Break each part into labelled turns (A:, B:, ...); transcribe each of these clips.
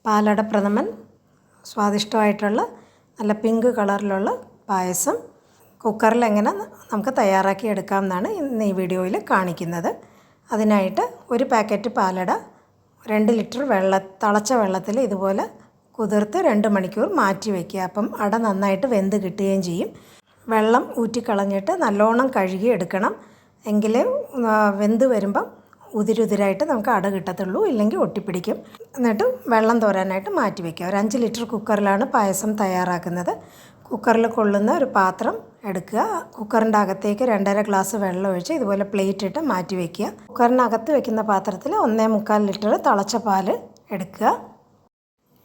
A: പാലട പ്രഥമൻ സ്വാദിഷ്ടമായിട്ടുള്ള നല്ല പിങ്ക് കളറിലുള്ള പായസം കുക്കറിൽ എങ്ങനെ നമുക്ക് തയ്യാറാക്കി എടുക്കാം എന്നാണ് ഇന്ന് ഈ വീഡിയോയിൽ കാണിക്കുന്നത്. അതിനായിട്ട് ഒരു പാക്കറ്റ് പാലട 2 ലിറ്റർ തിളച്ച വെള്ളത്തിൽ ഇതുപോലെ കുതിർത്ത് 2 മണിക്കൂർ മാറ്റി വയ്ക്കുക. അപ്പം അട നന്നായിട്ട് വെന്ത് കിട്ടുകയും ചെയ്യും. വെള്ളം ഊറ്റിക്കളഞ്ഞിട്ട് നല്ലോണം കഴുകി എടുക്കണം. എങ്കിലേ വെന്ത് വരുമ്പം ഉതിരുതിരായിട്ട് നമുക്ക് അട കിട്ടത്തുള്ളൂ, ഇല്ലെങ്കിൽ ഒട്ടിപ്പിടിക്കും. എന്നിട്ട് വെള്ളം തോരാനായിട്ട് മാറ്റി വയ്ക്കുക. ഒരു 5 ലിറ്റർ കുക്കറിലാണ് പായസം തയ്യാറാക്കുന്നത്. കുക്കറിൽ കൊള്ളുന്ന ഒരു പാത്രം എടുക്കുക. കുക്കറിൻ്റെ അകത്തേക്ക് 2.5 ഗ്ലാസ് വെള്ളം ഒഴിച്ച് ഇതുപോലെ പ്ലേറ്റ് ഇട്ട് മാറ്റി വയ്ക്കുക. കുക്കറിനകത്ത് വയ്ക്കുന്ന പാത്രത്തിൽ 1.25 ലിറ്റർ തിളച്ച പാൽ എടുക്കുക.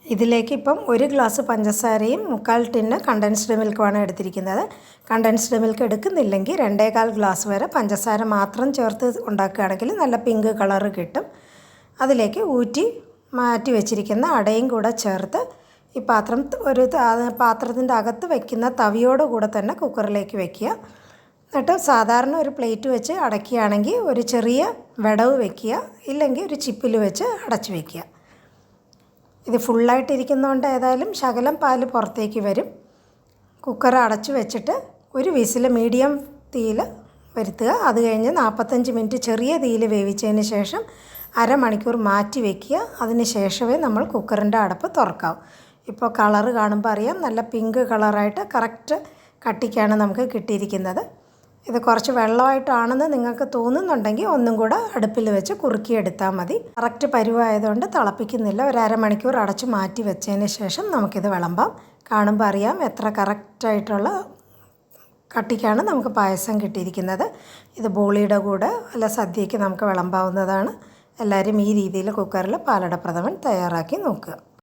A: ഇതിലേക്ക് ഇപ്പം 1 ഗ്ലാസ് പഞ്ചസാരയും 1/4 ടിന്ന് കണ്ടൻസ്ഡ് മിൽക്കുമാണ് എടുത്തിരിക്കുന്നത്. കണ്ടൻസ്ഡ് മിൽക്ക് എടുക്കുന്നില്ലെങ്കിൽ 2.25 ഗ്ലാസ് വരെ പഞ്ചസാര മാത്രം ചേർത്ത് ഉണ്ടാക്കുകയാണെങ്കിൽ നല്ല പിങ്ക് കളറ് കിട്ടും. അതിലേക്ക് ഊറ്റി മാറ്റി വെച്ചിരിക്കുന്ന അടയും കൂടെ ചേർത്ത് ഈ പാത്രത്തിൻ്റെ അകത്ത് വയ്ക്കുന്ന തവിയോട് കൂടെ തന്നെ കുക്കറിലേക്ക് വയ്ക്കുക. എന്നിട്ട് സാധാരണ ഒരു പ്ലേറ്റ് വെച്ച് അടയ്ക്കുകയാണെങ്കിൽ ഒരു ചെറിയ വിടവ് വയ്ക്കുക, ഇല്ലെങ്കിൽ ഒരു ചിപ്പിൽ വെച്ച് അടച്ചു വയ്ക്കുക. ഇത് ഫുള്ളായിട്ടിരിക്കുന്നതുകൊണ്ട് ഏതായാലും ശകലം പാല് പുറത്തേക്ക് വരും. കുക്കർ അടച്ചു വെച്ചിട്ട് ഒരു വിസിൽ മീഡിയം തീയിൽ വരുത്തുക. അത് കഴിഞ്ഞ് 45 മിനിറ്റ് ചെറിയ തീയിൽ വേവിച്ചതിന് ശേഷം അരമണിക്കൂർ മാറ്റി വയ്ക്കുക. അതിന് ശേഷമേ നമ്മൾ കുക്കറിൻ്റെ അടപ്പ് തുറക്കാവൂ. ഇപ്പോൾ കളറ് കാണുമ്പോൾ അറിയാം, നല്ല പിങ്ക് കളറായിട്ട് കറക്റ്റ് കട്ടിക്കാണ് നമുക്ക് കിട്ടിയിരിക്കുന്നത്. ഇത് കുറച്ച് വെള്ളമായിട്ടാണെന്ന് നിങ്ങൾക്ക് തോന്നുന്നുണ്ടെങ്കിൽ ഒന്നും കൂടെ അടുപ്പിൽ വെച്ച് കുറുക്കിയെടുത്താൽ മതി. കറക്റ്റ് പരുവായതുകൊണ്ട് തിളപ്പിക്കുന്നില്ല. ഒരു അരമണിക്കൂർ അടച്ച് മാറ്റി വെച്ചതിന് ശേഷം നമുക്കിത് വിളമ്പാം. കാണുമ്പോൾ അറിയാം എത്ര കറക്റ്റായിട്ടുള്ള കട്ടിക്കാണ് നമുക്ക് പായസം കിട്ടിയിരിക്കുന്നത്. ഇത് ബോളിയുടെ കൂടെ അല്ല സദ്യയ്ക്ക് നമുക്ക് വിളമ്പാവുന്നതാണ്. എല്ലാവരും ഈ രീതിയിൽ കുക്കറിൽ പാലട പ്രഥമൻ തയ്യാറാക്കി നോക്കുക.